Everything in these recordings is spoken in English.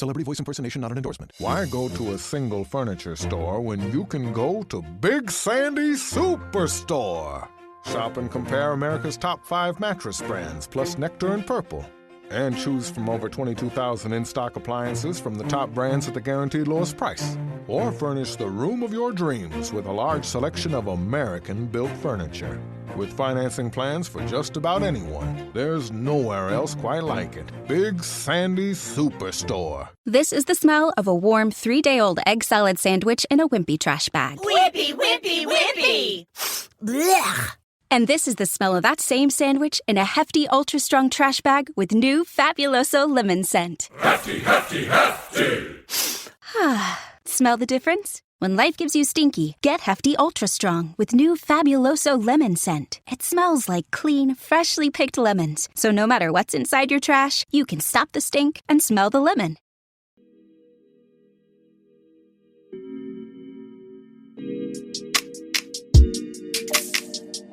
Celebrity voice impersonation not an endorsement. Why go to a single furniture store when you can go to Big Sandy Superstore? Shop and compare America's top 5 mattress brands, plus Nectar and Purple. And choose from over 22,000 in-stock appliances from the top brands at the guaranteed lowest price. Or furnish the room of your dreams with a large selection of American-built furniture. With financing plans for just about anyone, there's nowhere else quite like it. Big Sandy Superstore. This is the smell of a warm 3-day-old egg salad sandwich in a wimpy trash bag. Wimpy, wimpy, wimpy! Blech! And this is the smell of that same sandwich in a hefty, ultra-strong trash bag with new Fabuloso lemon scent. Hefty, hefty, hefty! Smell the difference? When life gives you stinky, get Hefty Ultra Strong with new Fabuloso lemon scent. It smells like clean, freshly picked lemons. So no matter what's inside your trash, you can stop the stink and smell the lemon.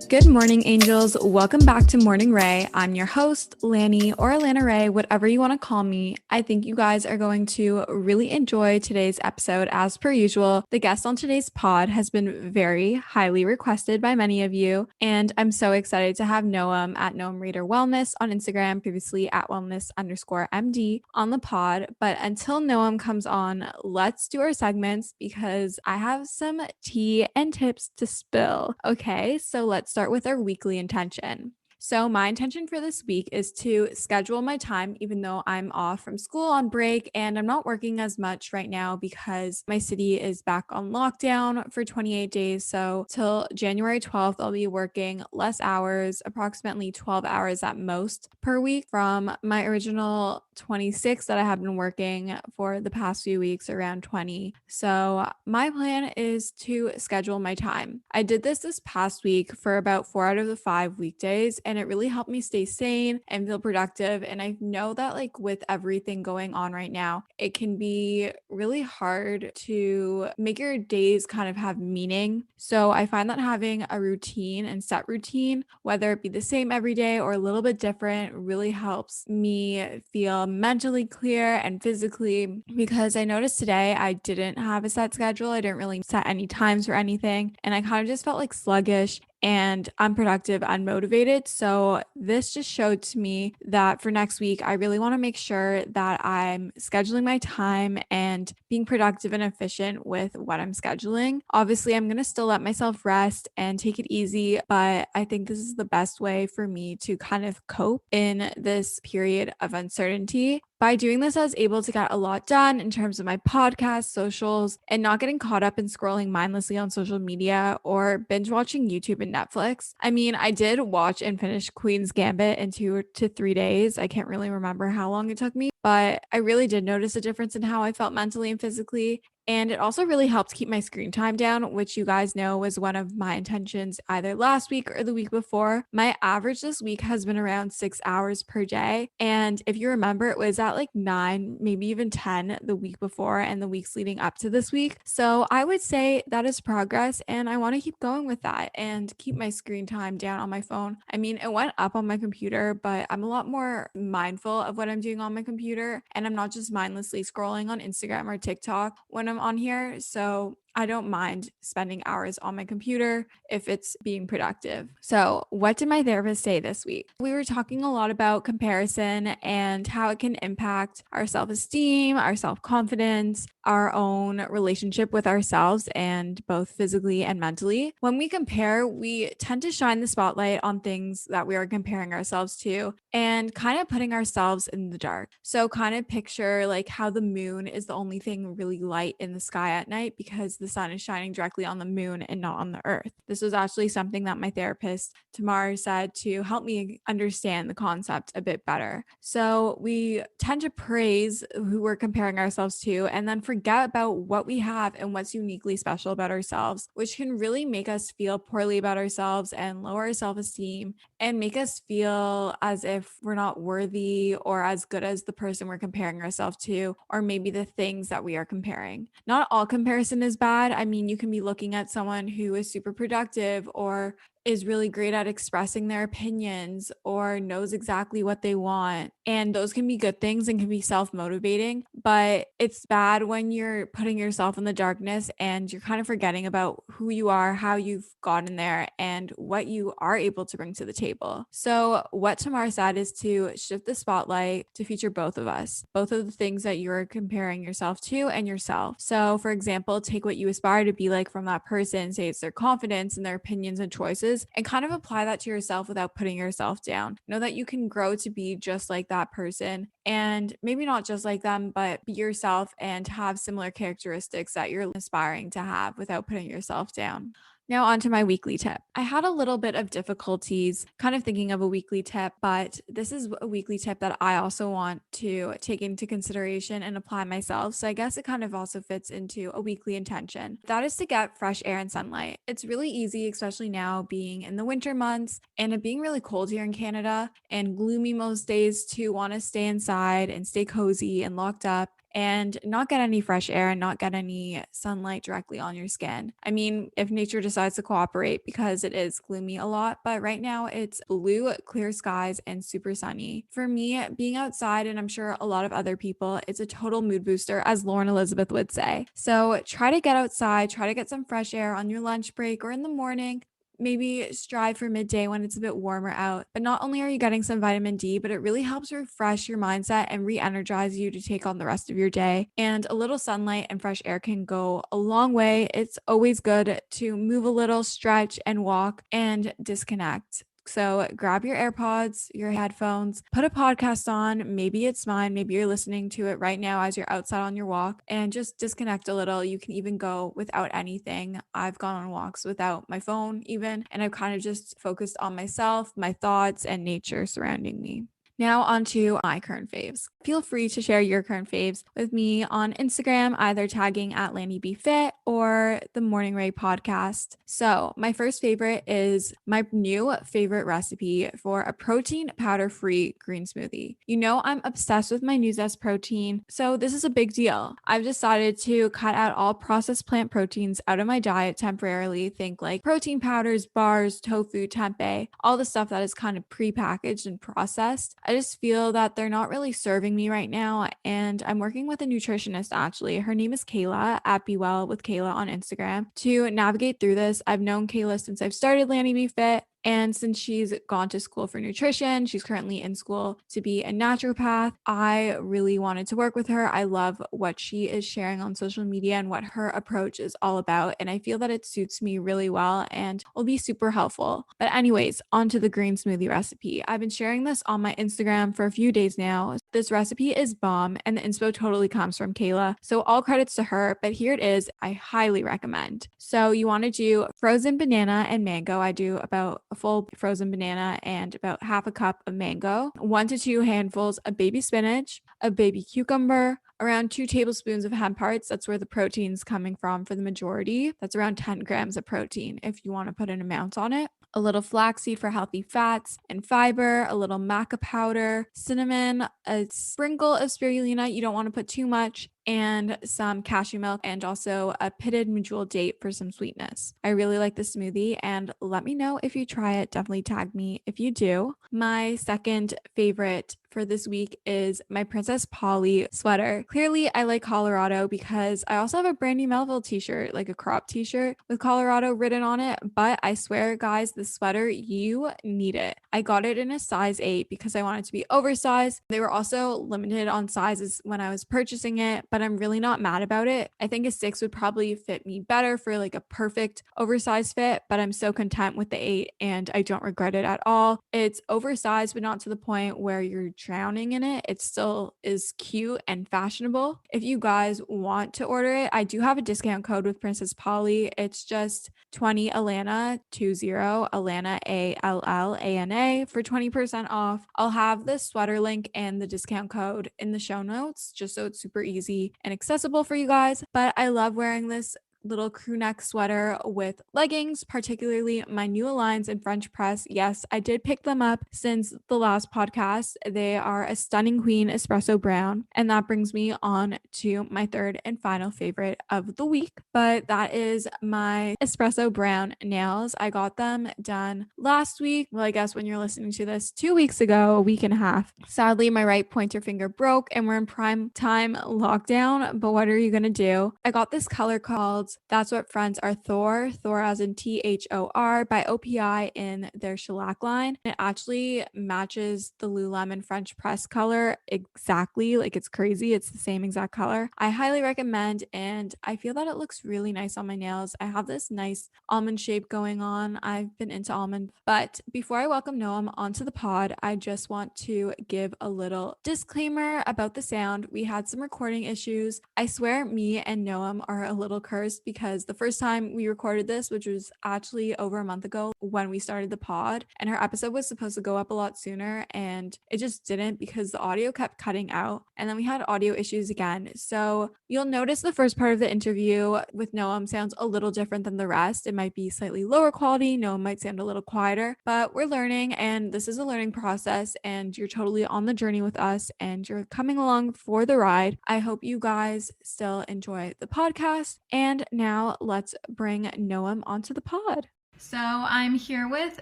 Good morning, angels. Welcome back to Morning Ray. I'm your host, Lanny, or Lana Ray, whatever you want to call me. I think you guys are going to really enjoy today's episode. As per usual, the guest on today's pod has been very highly requested by many of you, and I'm so excited to have Noam at Noam Raiter Wellness on Instagram, previously at wellness_MD on the pod. But until Noam comes on, let's do our segments because I have some tea and tips to spill. Okay, so let's start with our weekly intention. So my intention for this week is to schedule my time, even though I'm off from school on break and I'm not working as much right now because my city is back on lockdown for 28 days. So till January 12th, I'll be working less hours, approximately 12 hours at most per week from my original 26 that I have been working for the past few weeks, around 20. So my plan is to schedule my time. I did this past week for about 4 out of the 5 weekdays, and it really helped me stay sane and feel productive. And I know that like with everything going on right now, it can be really hard to make your days kind of have meaning. So I find that having a routine and set routine, whether it be the same every day or a little bit different, really helps me feel mentally clear and physically, because I noticed today I didn't have a set schedule. I didn't really set any times for anything. And I kind of just felt like sluggish and unproductive, unmotivated. So this just showed to me that for next week, I really want to make sure that I'm scheduling my time and being productive and efficient with what I'm scheduling. Obviously, I'm going to still let myself rest and take it easy, but I think this is the best way for me to kind of cope in this period of uncertainty. By doing this, I was able to get a lot done in terms of my podcast, socials, and not getting caught up in scrolling mindlessly on social media or binge watching YouTube and Netflix. I mean, I did watch and finish Queen's Gambit in 2 to 3 days. I can't really remember how long it took me, but I really did notice a difference in how I felt mentally and physically. And it also really helped keep my screen time down, which you guys know was one of my intentions either last week or the week before. My average this week has been around 6 hours per day. And if you remember, it was at like 9, maybe even 10 the week before and the weeks leading up to this week. So I would say that is progress, and I want to keep going with that and keep my screen time down on my phone. I mean, it went up on my computer, but I'm a lot more mindful of what I'm doing on my computer, and I'm not just mindlessly scrolling on Instagram or TikTok when I'm on here. So I don't mind spending hours on my computer if it's being productive. So what did my therapist say this week? We were talking a lot about comparison and how it can impact our self-esteem, our self-confidence, our own relationship with ourselves, and both physically and mentally. When we compare, we tend to shine the spotlight on things that we are comparing ourselves to and kind of putting ourselves in the dark. So kind of picture like how the moon is the only thing really light in the sky at night because the sun is shining directly on the moon and not on the earth. This was actually something that my therapist Tamar said to help me understand the concept a bit better. So we tend to praise who we're comparing ourselves to and then forget about what we have and what's uniquely special about ourselves, which can really make us feel poorly about ourselves and lower our self-esteem and make us feel as if we're not worthy or as good as the person we're comparing ourselves to, or maybe the things that we are comparing. Not all comparison is bad. I mean, you can be looking at someone who is super productive or is really great at expressing their opinions or knows exactly what they want. And those can be good things and can be self-motivating, but it's bad when you're putting yourself in the darkness and you're kind of forgetting about who you are, how you've gotten there, and what you are able to bring to the table. So what Tamar said is to shift the spotlight to feature both of us, both of the things that you're comparing yourself to and yourself. So for example, take what you aspire to be like from that person, say it's their confidence and their opinions and choices, and kind of apply that to yourself without putting yourself down. Know that you can grow to be just like that person, and maybe not just like them, but be yourself and have similar characteristics that you're aspiring to have without putting yourself down. Now, on to my weekly tip. I had a little bit of difficulties kind of thinking of a weekly tip, but this is a weekly tip that I also want to take into consideration and apply myself. So I guess it kind of also fits into a weekly intention. That is to get fresh air and sunlight. It's really easy, especially now being in the winter months and it being really cold here in Canada and gloomy most days, to want to stay inside and stay cozy and locked up and not get any fresh air and not get any sunlight directly on your skin. I mean, if nature decides to cooperate, because it is gloomy a lot, but right now it's blue, clear skies and super sunny. For me, being outside, and I'm sure a lot of other people, it's a total mood booster, as Lauren Elizabeth would say. So try to get outside, try to get some fresh air on your lunch break or in the morning. Maybe strive for midday when it's a bit warmer out. But not only are you getting some vitamin D, but it really helps refresh your mindset and re-energize you to take on the rest of your day. And a little sunlight and fresh air can go a long way. It's always good to move a little, stretch and walk and disconnect. So grab your AirPods, your headphones, put a podcast on. Maybe it's mine. Maybe you're listening to it right now as you're outside on your walk, and just disconnect a little. You can even go without anything. I've gone on walks without my phone even, and I've kind of just focused on myself, my thoughts, and nature surrounding me. Now on to my current faves. Feel free to share your current faves with me on Instagram, either tagging at LannyBFit or the Morning Ray podcast. So my first favorite is my new favorite recipe for a protein powder-free green smoothie. You know, I'm obsessed with my Nuzest protein, so this is a big deal. I've decided to cut out all processed plant proteins out of my diet temporarily. Think like protein powders, bars, tofu, tempeh, all the stuff that is kind of pre-packaged and processed. I just feel that they're not really serving me right now. And I'm working with a nutritionist, actually. Her name is Kayla at Be Well with Kayla on Instagram to navigate through this. I've known Kayla since I've started Lanny Be Fit. And since she's gone to school for nutrition, she's currently in school to be a naturopath. I really wanted to work with her. I love what she is sharing on social media and what her approach is all about. And I feel that it suits me really well and will be super helpful. But anyways, on to the green smoothie recipe. I've been sharing this on my Instagram for a few days now. This recipe is bomb and the inspo totally comes from Kayla. So all credits to her, but here it is. I highly recommend. So you want to do frozen banana and mango. I do about a full frozen banana and about half a cup of mango, 1 to 2 handfuls of baby spinach, a baby cucumber, around 2 tablespoons of hemp hearts. That's where the protein's coming from for the majority. That's around 10 grams of protein if you want to put an amount on it. A little flaxseed for healthy fats and fiber, a little maca powder, cinnamon, a sprinkle of spirulina. You don't want to put too much, and some cashew milk, and also a pitted medjool date for some sweetness. I really like this smoothie, and let me know if you try it. Definitely tag me if you do. My second favorite for this week is my Princess Polly sweater. Clearly, I like Colorado because I also have a Brandy Melville t-shirt, like a crop t-shirt with Colorado written on it. But I swear, guys, this sweater, you need it. I got it in a size 8 because I wanted to be oversized. They were also limited on sizes when I was purchasing it, but I'm really not mad about it. I think a 6 would probably fit me better for like a perfect oversized fit, but I'm so content with the 8 and I don't regret it at all. It's oversized, but not to the point where you're drowning in it. It still is cute and fashionable. If you guys want to order it, I do have a discount code with Princess Polly. It's just 20 Alana, 20 Alana, ALLANA for 20% off. I'll have the sweater link and the discount code in the show notes just so it's super easy and accessible for you guys. But I love wearing this little crew neck sweater with leggings, particularly my new Aligns in French press. Yes, I did pick them up since the last podcast. They are a stunning queen espresso brown. And that brings me on to my third and final favorite of the week. But that is my espresso brown nails. I got them done last week. Well, I guess when you're listening to this, 2 weeks ago, a week and a half. Sadly, my right pointer finger broke and we're in prime time lockdown. But what are you going to do? I got this color called That's What Friends Are Thor as in THOR by OPI in their shellac line. It actually matches the Lululemon French press color exactly. Like, it's crazy. It's the same exact color. I highly recommend, and I feel that it looks really nice on my nails. I have this nice almond shape going on. I've been into almond. But before I welcome Noam onto the pod, I just want to give a little disclaimer about the sound. We had some recording issues. I swear me and Noam are a little cursed because the first time we recorded this, which was actually over a month ago when we started the pod, and her episode was supposed to go up a lot sooner and it just didn't because the audio kept cutting out, and then we had audio issues again. So you'll notice the first part of the interview with Noam sounds a little different than the rest. It might be slightly lower quality. Noam might sound a little quieter, but we're learning and this is a learning process and you're totally on the journey with us and you're coming along for the ride. I hope you guys still enjoy the podcast. And now let's bring Noam onto the pod. So I'm here with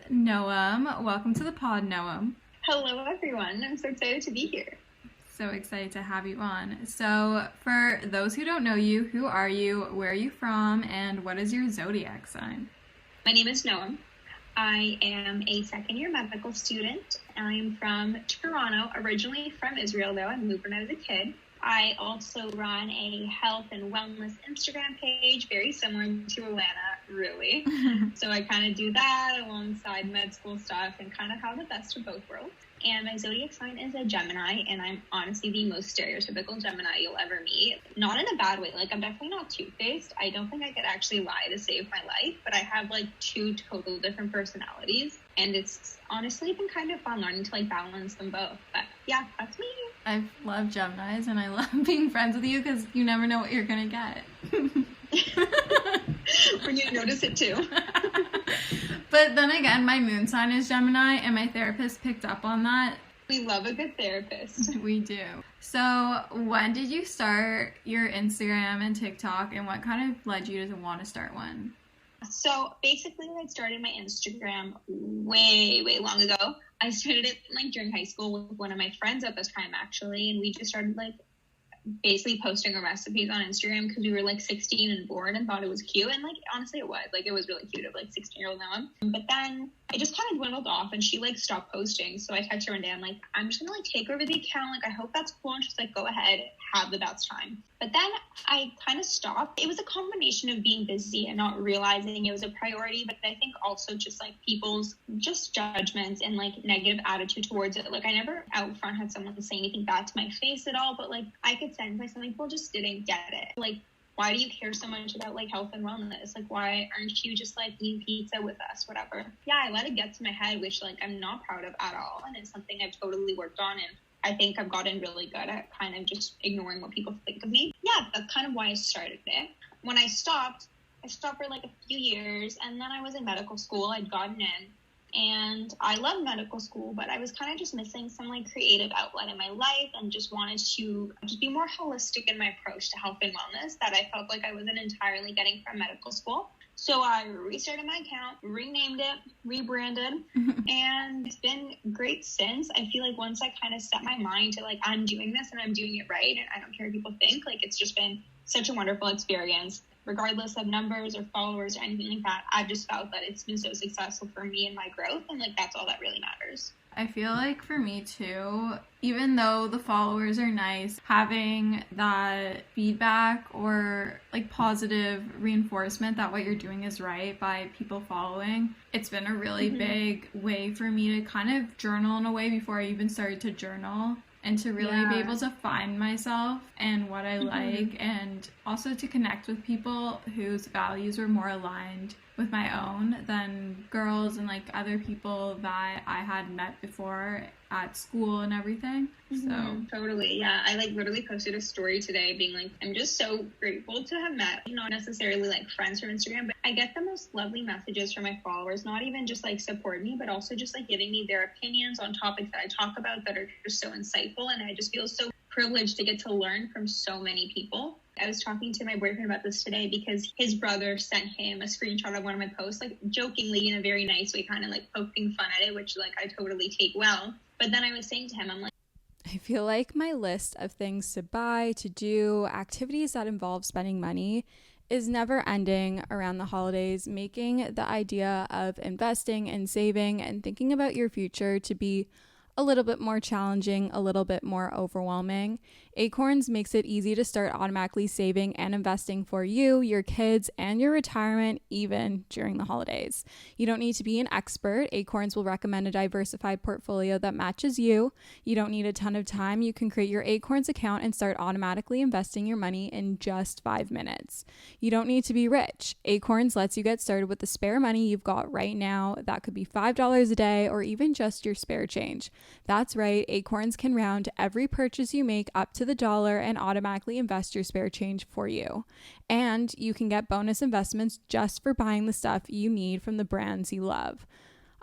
Noam. Welcome to the pod, Noam. Hello, everyone. I'm so excited to be here. So excited to have you on. So for those who don't know you, who are you, where are you from, and what is your zodiac sign? My name is Noam. I am a second-year medical student. I'm from Toronto, originally from Israel, though. I moved when I was a kid. I also run a health and wellness Instagram page, very similar to Alana, really. So I kind of do that alongside med school stuff and kind of have the best of both worlds. And my zodiac sign is a Gemini, and I'm honestly the most stereotypical Gemini you'll ever meet. Not in a bad way. Like, I'm definitely not two-faced. I don't think I could actually lie to save my life, but I have, like, two total different personalities. And it's honestly been kind of fun learning to, like, balance them both. But, yeah, that's me. I love Geminis, and I love being friends with you because you never know what you're going to get. When you notice it, too. But then again, my moon sign is Gemini, and my therapist picked up on that. We love a good therapist. We do. So when did you start your Instagram and TikTok, and what kind of led you to want to start one? So basically, I started my Instagram way long ago. I started it like during high school with one of my friends at this time, actually, and we just started like basically posting our recipes on Instagram because we were like 16 and bored and thought it was cute. And like, honestly, it was really cute of like 16-year-old Noam. But then I just kind of dwindled off and she like stopped posting. So I texted her one day, I'm like, I'm just gonna like take over the account. Like, I hope that's cool. And she's like, go ahead, have the best time. But then I kind of stopped. It was a combination of being busy and not realizing it was a priority. But I think also just like people's just judgments and like negative attitude towards it. Like, I never out front had someone say anything bad to my face at all. But like, I could sense like some people just didn't get it. Like, why do you care so much about like health and wellness? Like, why aren't you just like eating pizza with us, whatever? Yeah, I let it get to my head, which like I'm not proud of at all. And it's something I've totally worked on. And I think I've gotten really good at kind of just ignoring what people think of me. Yeah, that's kind of why I started it. When I stopped for like a few years, and then I was in medical school. I'd gotten in, and I love medical school, but I was kind of just missing some like creative outlet in my life and just wanted to just be more holistic in my approach to health and wellness that I felt like I wasn't entirely getting from medical school. So I restarted my account, renamed it, rebranded, and it's been great since. I feel like once I kind of set my mind to like, I'm doing this and I'm doing it right, and I don't care what people think, like it's just been such a wonderful experience. Regardless of numbers or followers or anything like that, I've just felt that it's been so successful for me and my growth, and like that's all that really matters. I feel like for me too, even though the followers are nice, having that feedback or like positive reinforcement that what you're doing is right by people following, it's been a really big way for me to kind of journal in a way before I even started to journal. And to really be able to find myself and what I like, and also to connect with people whose values were more aligned with my own than girls and like other people that I had met before at school and everything. So Totally. Yeah. I like literally posted a story today being like, I'm just so grateful to have met, not necessarily like friends from Instagram, but I get the most lovely messages from my followers, not even just like support me, but also just like giving me their opinions on topics that I talk about that are just so insightful. And I just feel so privileged to get to learn from so many people. I was talking to my boyfriend about this today because his brother sent him a screenshot of one of my posts, like jokingly in a very nice way, kind of like poking fun at it, which like I totally take well. But then I was saying to him, I'm like, I feel like my list of things to buy, to do, activities that involve spending money is never ending around the holidays, making the idea of investing and saving and thinking about your future to be a little bit more challenging, a little bit more overwhelming. Acorns makes it easy to start automatically saving and investing for you, your kids, and your retirement, even during the holidays. You don't need to be an expert. Acorns will recommend a diversified portfolio that matches you. You don't need a ton of time. You can create your Acorns account and start automatically investing your money in just 5 minutes. You don't need to be rich. Acorns lets you get started with the spare money you've got right now. That could be $5 a day or even just your spare change. That's right, Acorns can round every purchase you make up to the dollar and automatically invest your spare change for you. And you can get bonus investments just for buying the stuff you need from the brands you love.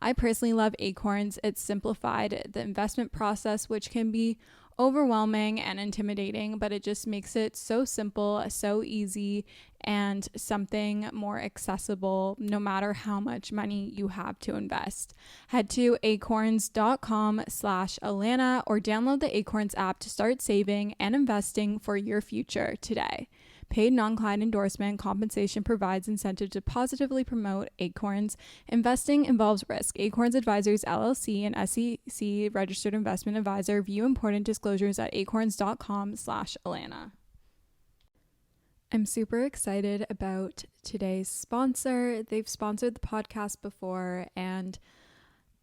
I personally love Acorns. It's simplified the investment process, which can be overwhelming and intimidating, but it just makes it so simple, so easy, and something more accessible no matter how much money you have to invest. Head to acorns.com/Alana or download the Acorns app to start saving and investing for your future today. Paid non-client endorsement compensation provides incentive to positively promote Acorns. Investing involves risk. Acorns Advisors LLC and SEC registered investment advisor. View important disclosures at acorns.com/Alana. I'm super excited about today's sponsor. They've sponsored the podcast before, and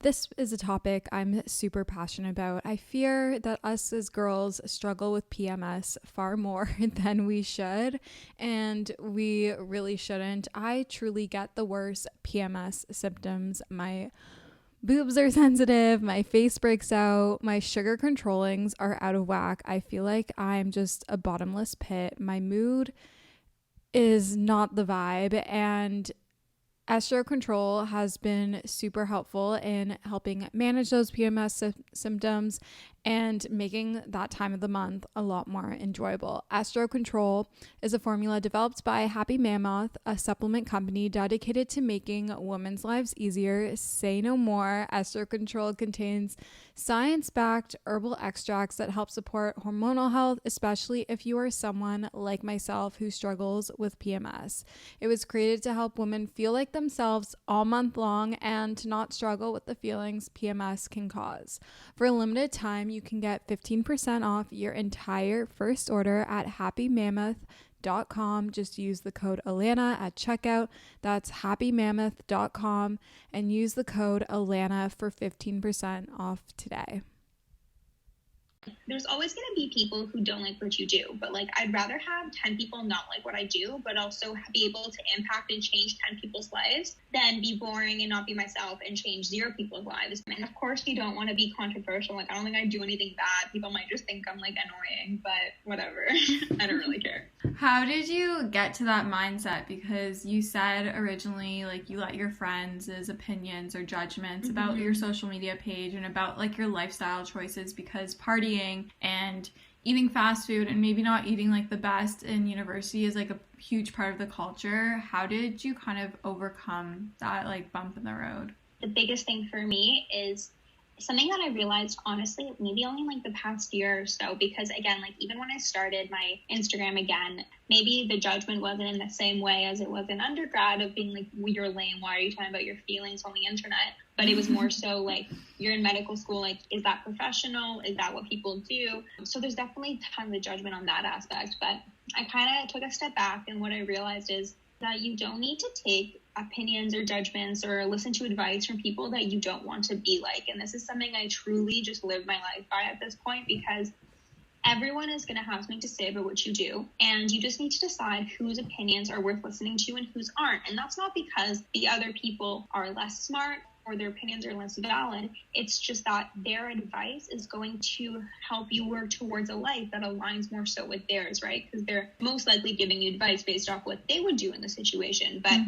this is a topic I'm super passionate about. I fear that us as girls struggle with PMS far more than we should, and we really shouldn't. I truly get the worst PMS symptoms. My boobs are sensitive, my face breaks out, my sugar controllings are out of whack. I feel like I'm just a bottomless pit. My mood is not the vibe, and Estro Control has been super helpful in helping manage those PMS symptoms and making that time of the month a lot more enjoyable. Estro Control is a formula developed by Happy Mammoth, a supplement company dedicated to making women's lives easier. Say no more. Estro Control contains science-backed herbal extracts that help support hormonal health, especially if you are someone like myself who struggles with PMS. It was created to help women feel like themselves all month long and to not struggle with the feelings PMS can cause. For a limited time, you can get 15% off your entire first order at happymammoth.com. Just use the code Alana at checkout. That's happymammoth.com and use the code Alana for 15% off today. There's always going to be people who don't like what you do, but like I'd rather have 10 people not like what I do, but also be able to impact and change 10 people's lives than be boring and not be myself and change 0 people's lives. And of course you don't want to be controversial. Like I don't think I do anything bad. People might just think I'm like annoying, but whatever. I don't really care. How did you get to that mindset? Because you said originally like you let your friends' opinions or judgments about your social media page and about like your lifestyle choices, because partying and eating fast food and maybe not eating like the best in university is like a huge part of the culture. How did you kind of overcome that like bump in the road? The biggest thing for me is something that I realized, honestly, maybe only like the past year or so, because again, like even when I started my Instagram again, maybe the judgment wasn't in the same way as it was in undergrad of being like, well, you're lame, why are you talking about your feelings on the internet? But it was more so like, you're in medical school, like, is that professional? Is that what people do? So there's definitely tons of judgment on that aspect, but I kind of took a step back, and what I realized is that you don't need to take opinions or judgments or listen to advice from people that you don't want to be like. And this is something I truly just live my life by at this point, because everyone is going to have something to say about what you do, and you just need to decide whose opinions are worth listening to and whose aren't. And that's not because the other people are less smart or their opinions are less valid. It's just that their advice is going to help you work towards a life that aligns more so with theirs, right? Because they're most likely giving you advice based off what they would do in the situation. But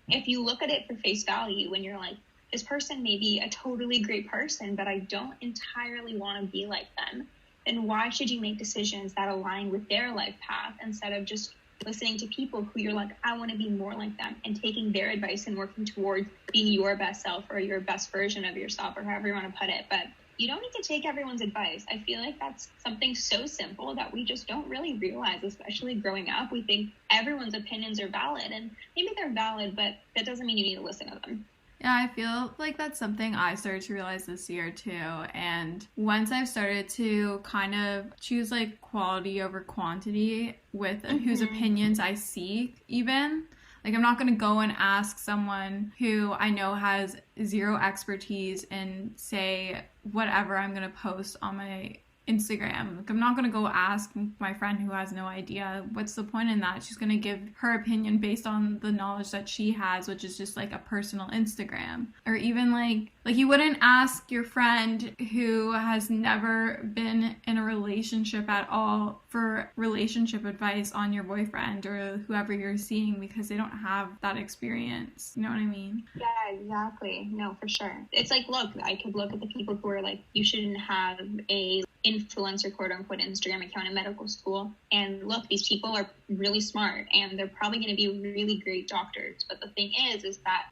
if you look at it for face value and you're like, this person may be a totally great person, but I don't entirely want to be like them, then why should you make decisions that align with their life path instead of just listening to people who you're like, I want to be more like them, and taking their advice and working towards being your best self or your best version of yourself, or however you want to put it. But you don't need to take everyone's advice. I feel like that's something so simple that we just don't really realize, especially growing up. We think everyone's opinions are valid, and maybe they're valid, but that doesn't mean you need to listen to them. Yeah, I feel like that's something I started to realize this year too. And once I've started to kind of choose like quality over quantity with whose opinions I seek, even, like I'm not going to go and ask someone who I know has zero expertise and say whatever I'm going to post on my Instagram. Like, I'm not going to go ask my friend who has no idea. What's the point in that? She's going to give her opinion based on the knowledge that she has, which is just like a personal Instagram. Or even like you wouldn't ask your friend who has never been in a relationship at all for relationship advice on your boyfriend or whoever you're seeing, because they don't have that experience. You know what I mean? Yeah, exactly. No, for sure. It's like, look, I could look at the people who are like, you shouldn't have a influencer quote unquote Instagram account in medical school, and look, these people are really smart and they're probably going to be really great doctors. But the thing is that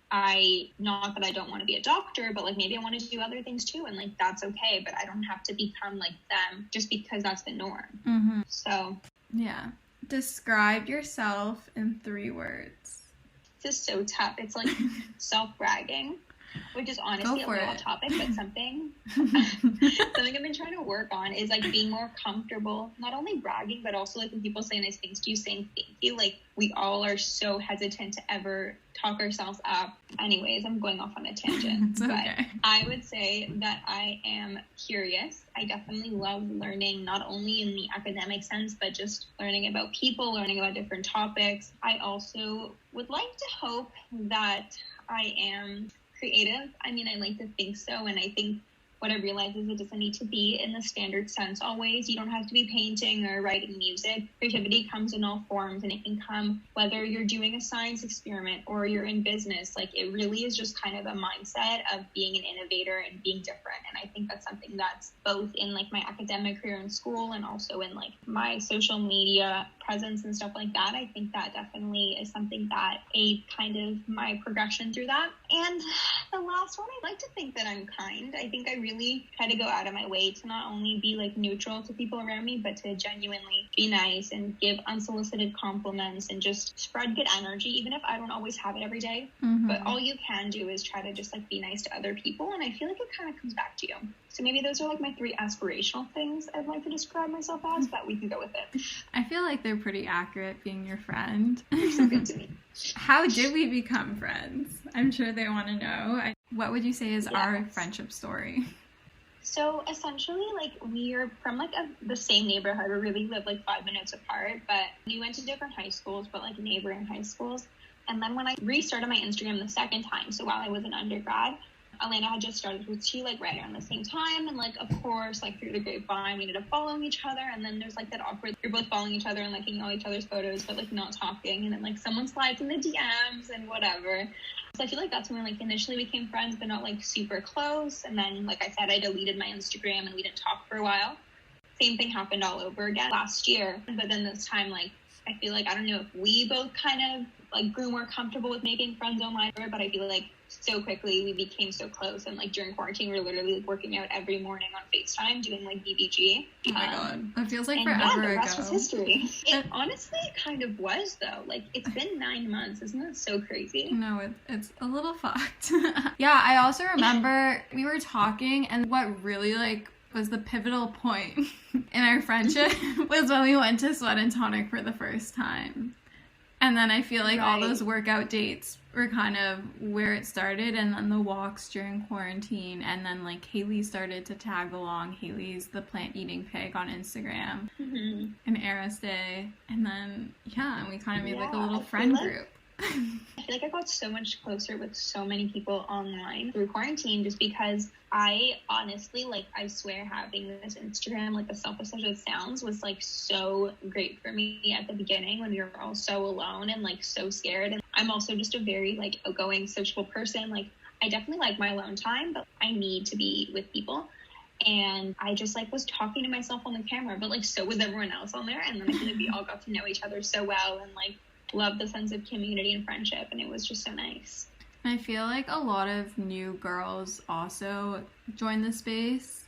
not that I don't want to be a doctor, but like maybe I want to do other things too, and like that's okay, but I don't have to become like them just because that's the norm. So yeah, describe yourself in 3 words. This is so tough. It's like self-bragging, which is honestly a little topic, but something I've been trying to work on is like being more comfortable, not only bragging, but also like when people say nice things to you, saying thank you. Like we all are so hesitant to ever talk ourselves up. Anyways, I'm going off on a tangent, but I would say that I am curious. I definitely love learning, not only in the academic sense, but just learning about people, learning about different topics. I also would like to hope that I am creative. I mean, I like to think so, and I think what I realize is it doesn't need to be in the standard sense always. You don't have to be painting or writing music. Creativity comes in all forms, and it can come whether you're doing a science experiment or you're in business. Like it really is just kind of a mindset of being an innovator and being different. And I think that's something that's both in like my academic career in school and also in like my social media presence and stuff like that. I think that definitely is something that aid kind of my progression through that. And the last one, I'd like to think that I'm kind. I think I really try to go out of my way to not only be like neutral to people around me, but to genuinely be nice and give unsolicited compliments and just spread good energy, even if I don't always have it every day. But all you can do is try to just like be nice to other people, and I feel like it kind of comes back to you. So maybe those are like my 3 aspirational things I'd like to describe myself as, but we can go with it. I feel like they're pretty accurate, being your friend. You're so good to me. How did we become friends? I'm sure they want to know. What would you say is our friendship story? So essentially, like, we're from like the same neighborhood. We really live like 5 minutes apart, but we went to different high schools, but like neighboring high schools. And then when I restarted my Instagram the second time, so while I was an undergrad, Elena had just started with she like right around the same time, and like of course like through the grapevine we ended up following each other, and then there's like that awkward, you're both following each other and liking all each other's photos but like not talking, and then like someone slides in the DMs and whatever. So I feel like that's when we like initially became friends but not like super close, and then like I said, I deleted my Instagram and we didn't talk for a while. Same thing happened all over again last year, but then this time like I feel like I don't know if we both kind of like grew more comfortable with making friends online, but I feel like so quickly we became so close, and like during quarantine we were literally like working out every morning on FaceTime doing like BBG. Oh my god, it feels like forever ago. The rest was history. It honestly kind of was though. Like it's been 9 months. Isn't that so crazy? No, it's a little fucked. Yeah, I also remember we were talking, and what really like was the pivotal point in our friendship was when we went to Sweat and Tonic for the first time. And then I feel like all Right. those workout dates were kind of where it started, and then the walks during quarantine, and then like Haley started to tag along. Haley's the plant eating pig on Instagram, Mm-hmm. and Eris Day, and then and we kind of made like a Yeah, little I feel friend like- group. I feel like I got so much closer with so many people online through quarantine just because I honestly, like, I swear having this Instagram, like, as selfish as it sounds, was, like, so great for me at the beginning when we were all so alone and, like, so scared. And I'm also just a very, like, outgoing, sociable person. Like, I definitely like my alone time, but I need to be with people. And I just, like, was talking to myself on the camera, but, like, so was everyone else on there. And then I feel like we all got to know each other so well and, like, love the sense of community and friendship, and it was just so nice. I feel like a lot of new girls also joined the space,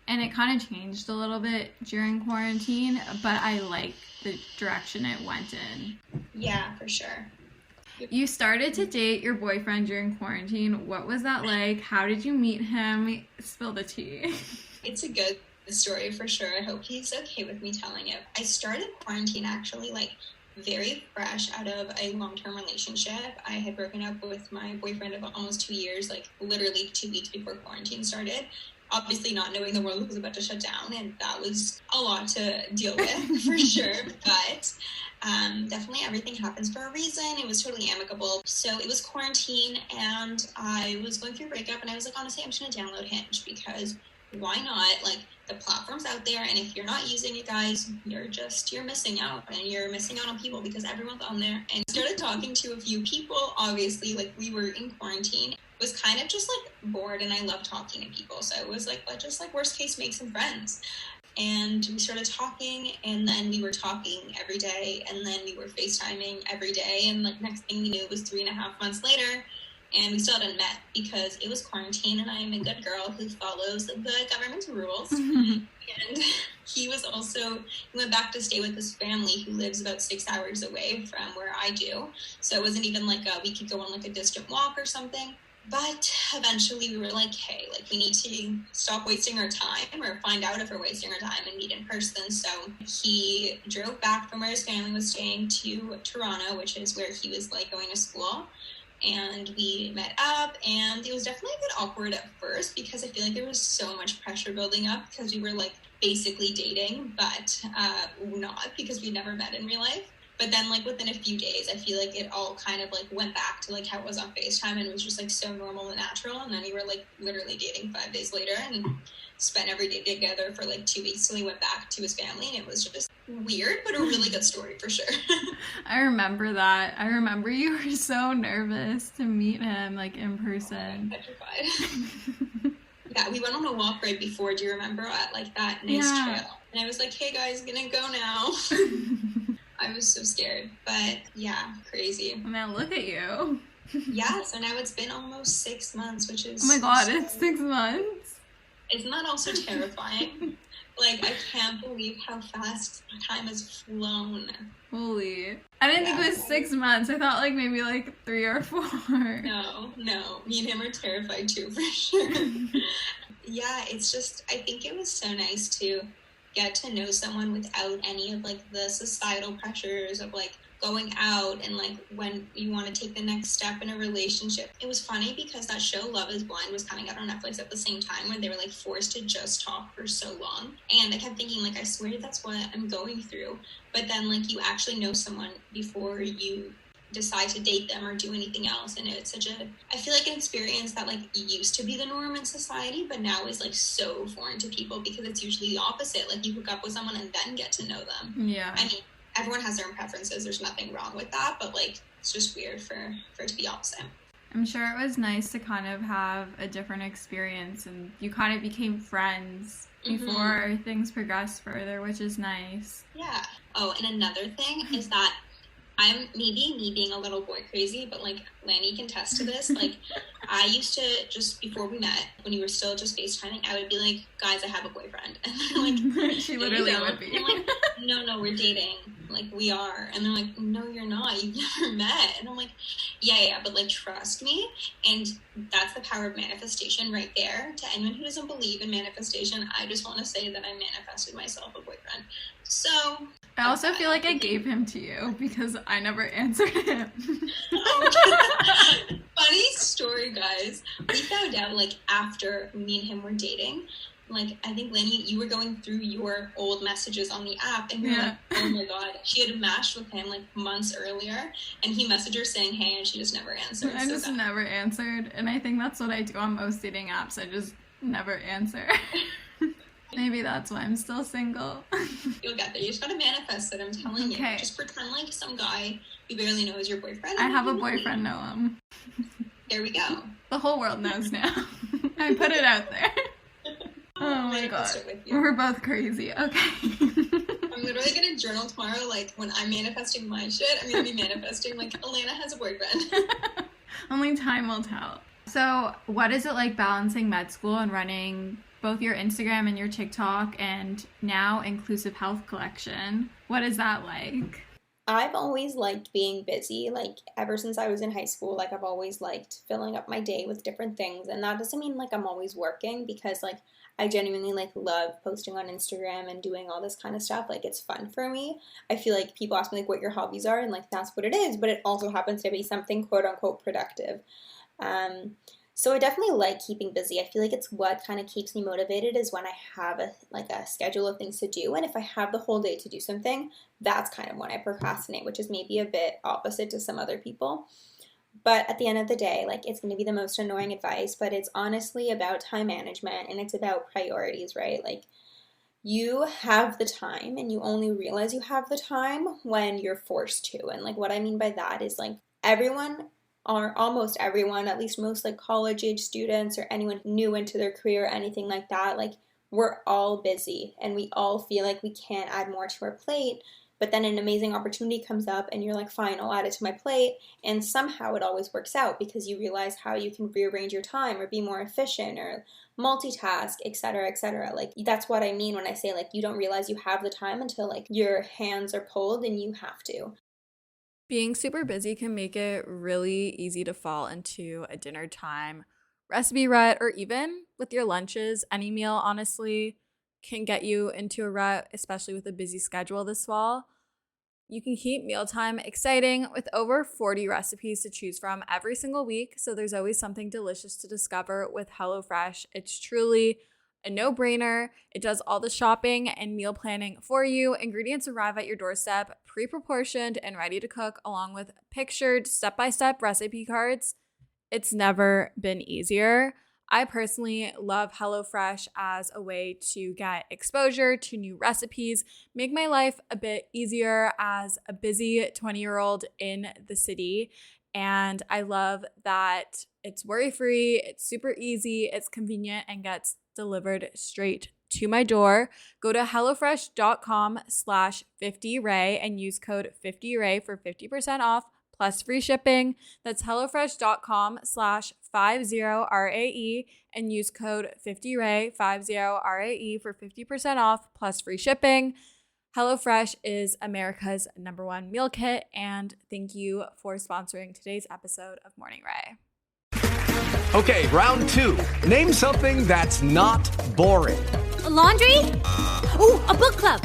and it kind of changed a little bit during quarantine, but I like the direction it went in. Yeah, for sure. You started to date your boyfriend during quarantine. What was that like? How did you meet him? Spill the tea. It's a good story for sure. I hope he's okay with me telling it. I started quarantine actually, like, very fresh out of a long-term relationship. I had broken up with my boyfriend of almost 2 years, like literally 2 weeks before quarantine started. Obviously not knowing the world was about to shut down, and that was a lot to deal with for sure. But definitely everything happens for a reason. It was totally amicable. So it was quarantine, and I was going through a breakup, and I was like, honestly, I'm just going to download Hinge because why not? Like, the platform's out there, and if you're not using it, guys, you're missing out, and you're missing out on people because everyone's on there. And started talking to a few people. Obviously, like, we were in quarantine, was kind of just like bored, and I love talking to people, so it was like, let's just, like, worst case, make some friends. And we started talking, and then we were talking every day, and then we were FaceTiming every day, and like next thing we knew, it was 3.5 months later. And we still hadn't met because it was quarantine, and I am a good girl who follows the government's rules. And he went back to stay with his family who lives about 6 hours away from where I do. So it wasn't even like we could go on like a distant walk or something. But eventually we were like, hey, like, we need to stop wasting our time or find out if we're wasting our time and meet in person. So he drove back from where his family was staying to Toronto, which is where he was like going to school. And we met up, and it was definitely a bit awkward at first because I feel like there was so much pressure building up because we were like basically dating, but not because we never met in real life. But then like within a few days, I feel like it all kind of like went back to like how it was on FaceTime, and it was just like so normal and natural. And then we were like literally dating 5 days later and spent every day together for like 2 weeks till he went back to his family, and it was just weird, but a really good story for sure. I remember that. I remember you were so nervous to meet him, like, in person. Petrified. Yeah, we went on a walk right before, do you remember, at like that nice trail? And I was like, hey guys, gonna go now. I was so scared, but yeah, crazy. Man, look at you. Yeah, so now it's been almost 6 months, which is... Oh my god, it's 6 months? Isn't that also terrifying? Like, I can't believe how fast time has flown. Holy. I didn't think it was 6 months. I thought like maybe like 3 or 4. No. Me and him are terrified too, for sure. Yeah, it's just, I think it was so nice to get to know someone without any of like the societal pressures of like going out and like when you want to take the next step in a relationship. It was funny because that show Love is Blind was coming out on Netflix at the same time where they were like forced to just talk for so long, and I kept thinking like, I swear that's what I'm going through. But then like you actually know someone before you decide to date them or do anything else, and it's such a, I feel like an experience that like used to be the norm in society but now is like so foreign to people because it's usually the opposite. Like you hook up with someone and then get to know them. Yeah, I mean, everyone has their own preferences, there's nothing wrong with that, but like it's just weird for it to be opposite. I'm sure it was nice to kind of have a different experience, and you kind of became friends before things progressed further, which is nice. Yeah. Oh, and another thing is that I'm maybe me being a little boy crazy, but like Lanny can attest to this. Like I used to, just before we met, when you were still just FaceTiming, I would be like, guys, I have a boyfriend. And they're like, she literally would be. And I'm like, no, we're dating. Like we are. And they're like, no, you're not. You've never met. And I'm like, yeah, but like trust me. And that's the power of manifestation right there. To anyone who doesn't believe in manifestation, I just want to say that I manifested myself a boyfriend. So I also feel like I gave him to you because I never answered him. Funny story, guys. We found out, like, after me and him were dating, like, I think, Lenny, you were going through your old messages on the app, and we were like, oh my god, she had matched with him, like, months earlier, and he messaged her saying, hey, and she just never answered. I just never answered, and I think that's what I do on most dating apps. I just never answer. Maybe that's why I'm still single. You'll get there. You just gotta manifest it, I'm telling you. Just pretend like some guy you barely know is your boyfriend. I have a boyfriend, Noam. There we go. The whole world knows now. I put it out there. Oh my god. We're both crazy. Okay. I'm literally gonna journal tomorrow, like, when I'm manifesting my shit, I'm gonna be manifesting, like, Elena has a boyfriend. Only time will tell. So, what is it like balancing med school and running both your Instagram and your TikTok and now Inclusive Health Collection? What is that like? I've always liked being busy. Like, ever since I was in high school, like, I've always liked filling up my day with different things. And that doesn't mean, like, I'm always working, because, like, I genuinely, like, love posting on Instagram and doing all this kind of stuff. Like, it's fun for me. I feel like people ask me, like, what your hobbies are, and, like, that's what it is. But it also happens to be something, quote-unquote, productive. So I definitely like keeping busy. I feel like it's what kind of keeps me motivated is when I have a schedule of things to do. And if I have the whole day to do something, that's kind of when I procrastinate, which is maybe a bit opposite to some other people. But at the end of the day, like, it's going to be the most annoying advice, but it's honestly about time management, and it's about priorities, right? Like, you have the time, and you only realize you have the time when you're forced to. And, like, what I mean by that is, like, everyone, or almost everyone, at least most, like, college age students or anyone new into their career or anything like that, like, we're all busy and we all feel like we can't add more to our plate. But then an amazing opportunity comes up and you're like, fine, I'll add it to my plate. And somehow it always works out because you realize how you can rearrange your time or be more efficient or multitask, etc., etc. Like, that's what I mean when I say, like, you don't realize you have the time until, like, your hands are pulled and you have to. Being super busy can make it really easy to fall into a dinner time recipe rut, or even with your lunches. Any meal, honestly, can get you into a rut, especially with a busy schedule this fall. You can keep mealtime exciting with over 40 recipes to choose from every single week, so there's always something delicious to discover with HelloFresh. It's truly a no-brainer. It does all the shopping and meal planning for you. Ingredients arrive at your doorstep, pre-proportioned and ready to cook, along with pictured step-by-step recipe cards. It's never been easier. I personally love HelloFresh as a way to get exposure to new recipes, make my life a bit easier as a busy 20-year-old in the city. And I love that it's worry-free, it's super easy, it's convenient, and gets delivered straight to my door. Go to hellofresh.com/50ray and use code 50ray for 50% off plus free shipping. That's hellofresh.com/50RAE and use code 50ray, 50RAE for 50% off plus free shipping. HelloFresh is America's #1 meal kit, and thank you for sponsoring today's episode of Morning Ray. Okay, round 2. Name something that's not boring. A laundry? Ooh, a book club.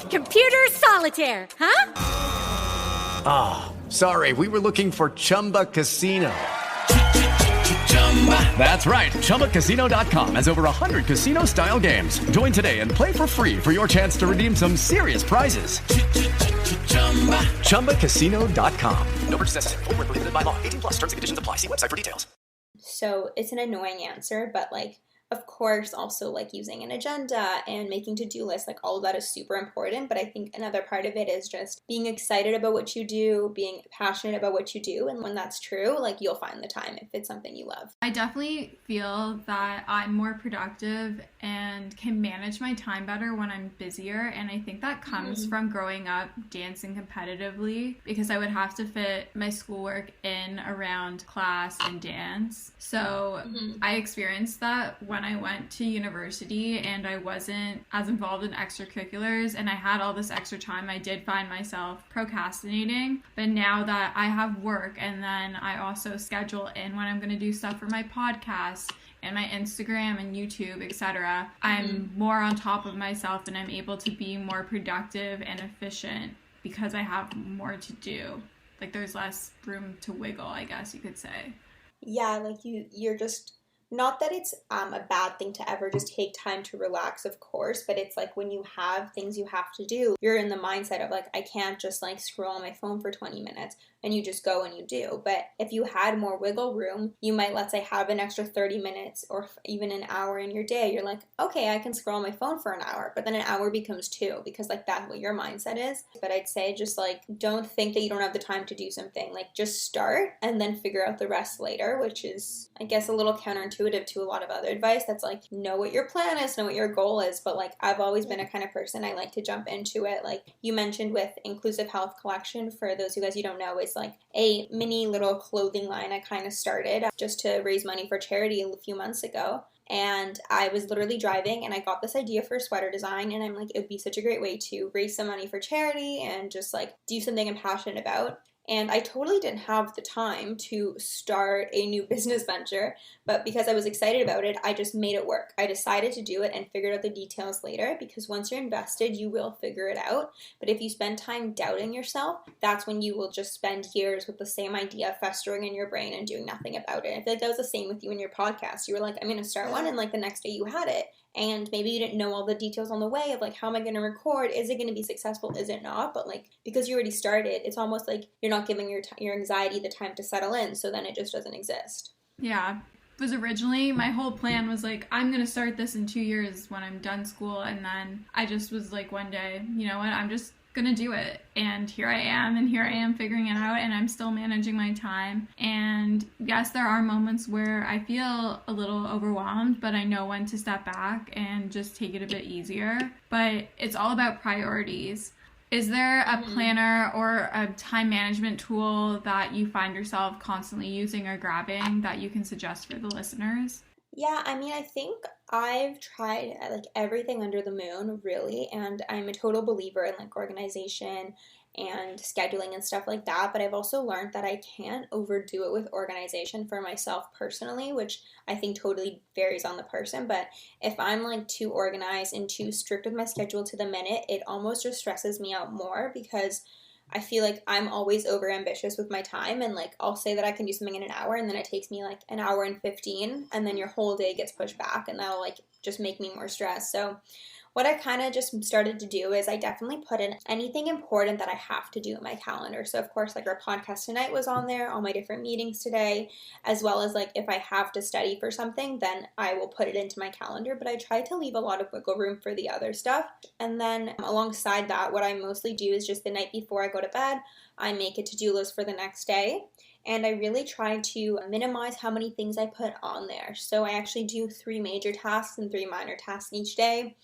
Computer solitaire, huh? Ah, sorry, we were looking for Chumba Casino. That's right, ChumbaCasino.com has over 100 casino-style games. Join today and play for free for your chance to redeem some serious prizes. ChumbaCasino.com. No purchase necessary. Void where prohibited by law. 18+ terms and conditions apply. See website for details. So it's an annoying answer, but, like, of course, also, like, using an agenda and making to-do lists, like, all of that is super important. But I think another part of it is just being excited about what you do, being passionate about what you do. And when that's true, like, you'll find the time if it's something you love. I definitely feel that I'm more productive and can manage my time better when I'm busier. And I think that comes from growing up dancing competitively, because I would have to fit my schoolwork in around class and dance. So I experienced that when I went to university and I wasn't as involved in extracurriculars and I had all this extra time. I did find myself procrastinating. But now that I have work and then I also schedule in when I'm going to do stuff for my podcast and my Instagram and YouTube, etc., I'm more on top of myself and I'm able to be more productive and efficient because I have more to do. Like there's less room to wiggle, I guess you could say. Yeah, like you're just, not that it's a bad thing to ever just take time to relax, of course, but it's like when you have things you have to do, you're in the mindset of like, I can't just like scroll on my phone for 20 minutes, and you just go and you do. But if you had more wiggle room, you might, let's say, have an extra 30 minutes or even an hour in your day. You're like, okay, I can scroll on my phone for an hour, but then an hour becomes 2 because like that's what your mindset is. But I'd say just like, don't think that you don't have the time to do something. Like just start and then figure out the rest later, which is, I guess, a little counterintuitive to a lot of other advice that's like, know what your plan is, know what your goal is. But like, I've always been a kind of person, I like to jump into it. Like you mentioned with Inclusive Health Collection, for those of you guys you don't know, is like a mini little clothing line I kind of started just to raise money for charity a few months ago. And I was literally driving and I got this idea for a sweater design, and I'm like, it would be such a great way to raise some money for charity and just like do something I'm passionate about. And I totally didn't have the time to start a new business venture, but because I was excited about it, I just made it work. I decided to do it and figured out the details later, because once you're invested, you will figure it out. But if you spend time doubting yourself, that's when you will just spend years with the same idea festering in your brain and doing nothing about it. I feel like that was the same with you in your podcast. You were like, I'm going to start one, and like the next day you had it. And maybe you didn't know all the details on the way of like, how am I going to record? Is it going to be successful? Is it not? But like, because you already started, it's almost like you're not giving your anxiety the time to settle in. So then it just doesn't exist. Yeah. It was originally, my whole plan was like, I'm going to start this in 2 years when I'm done school. And then I just was like, one day, you know what, I'm just gonna do it. And here I am figuring it out, and I'm still managing my time. And yes, there are moments where I feel a little overwhelmed, but I know when to step back and just take it a bit easier. But it's all about priorities. Is there a planner or a time management tool that you find yourself constantly using or grabbing that you can suggest for the listeners? Yeah, I mean, I think I've tried like everything under the moon, really, and I'm a total believer in like organization and scheduling and stuff like that, but I've also learned that I can't overdo it with organization for myself personally, which I think totally varies on the person. But if I'm like too organized and too strict with my schedule to the minute, it almost just stresses me out more, because I feel like I'm always over ambitious with my time, and like I'll say that I can do something in an hour, and then it takes me like an hour and 15, and then your whole day gets pushed back, and that'll like just make me more stressed. So what I kind of just started to do is I definitely put in anything important that I have to do in my calendar. So of course, like our podcast tonight was on there, all my different meetings today, as well as like if I have to study for something, then I will put it into my calendar. But I try to leave a lot of wiggle room for the other stuff. And then alongside that, what I mostly do is just the night before I go to bed, I make a to-do list for the next day. And I really try to minimize how many things I put on there. So I actually do 3 major tasks and 3 minor tasks each day.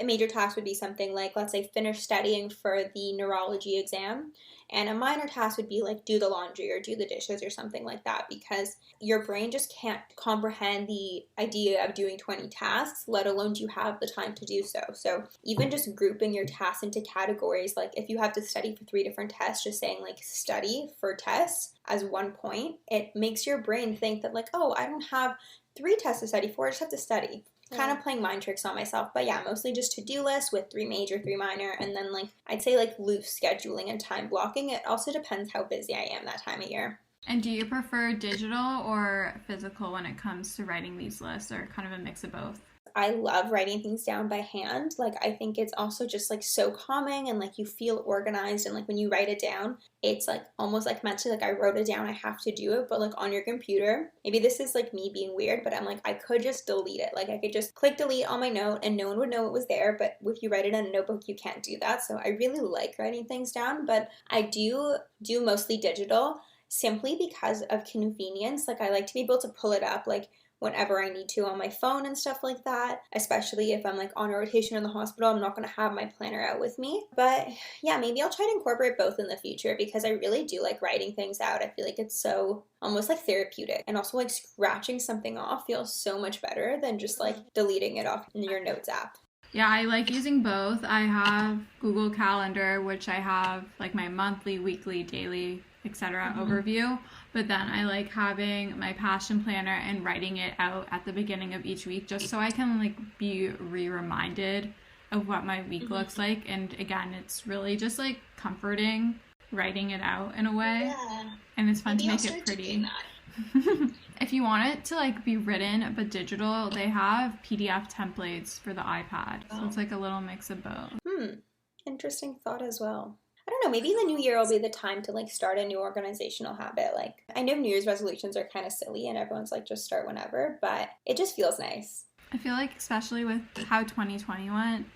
A major task would be something like, let's say, finish studying for the neurology exam. And a minor task would be like do the laundry or do the dishes or something like that, because your brain just can't comprehend the idea of doing 20 tasks, let alone do you have the time to do so. So even just grouping your tasks into categories, like if you have to study for 3 different tests, just saying like study for tests as one point, it makes your brain think that like, oh, I don't have 3 tests to study for, I just have to study. Kind of playing mind tricks on myself. But yeah, mostly just to-do lists with 3 major, 3 minor, and then like I'd say like loose scheduling and time blocking. It also depends how busy I am that time of year. And do you prefer digital or physical when it comes to writing these lists, or kind of a mix of both? I love writing things down by hand. Like I think it's also just like so calming, and like you feel organized, and like when you write it down, it's like almost like mentally like I wrote it down, I have to do it. But like on your computer, maybe this is like me being weird, but I'm like, I could just delete it. Like I could just click delete on my note and no one would know it was there. But if you write it in a notebook, you can't do that. So I really like writing things down, but I do mostly digital, simply because of convenience. Like I like to be able to pull it up like whenever I need to on my phone and stuff like that, especially if I'm like on a rotation in the hospital. I'm not going to have my planner out with me. But yeah, maybe I'll try to incorporate both in the future, because I really do like writing things out. I feel like it's so almost like therapeutic, and also like scratching something off feels so much better than just like deleting it off in your notes app. Yeah, I like using both. I have Google Calendar, which I have like my monthly, weekly, daily, etc. overview. But then I like having my passion planner and writing it out at the beginning of each week just so I can like be reminded of what my week looks like. And again, it's really just like comforting writing it out in a way. Yeah. And it's fun to make it pretty. If you want it to like be written but digital, they have PDF templates for the iPad. So it's like a little mix of both. Interesting thought as well. I don't know, maybe the new year will be the time to like start a new organizational habit. Like, I know New Year's resolutions are kind of silly and everyone's like, just start whenever, but it just feels nice. I feel like, especially with how 2020 went,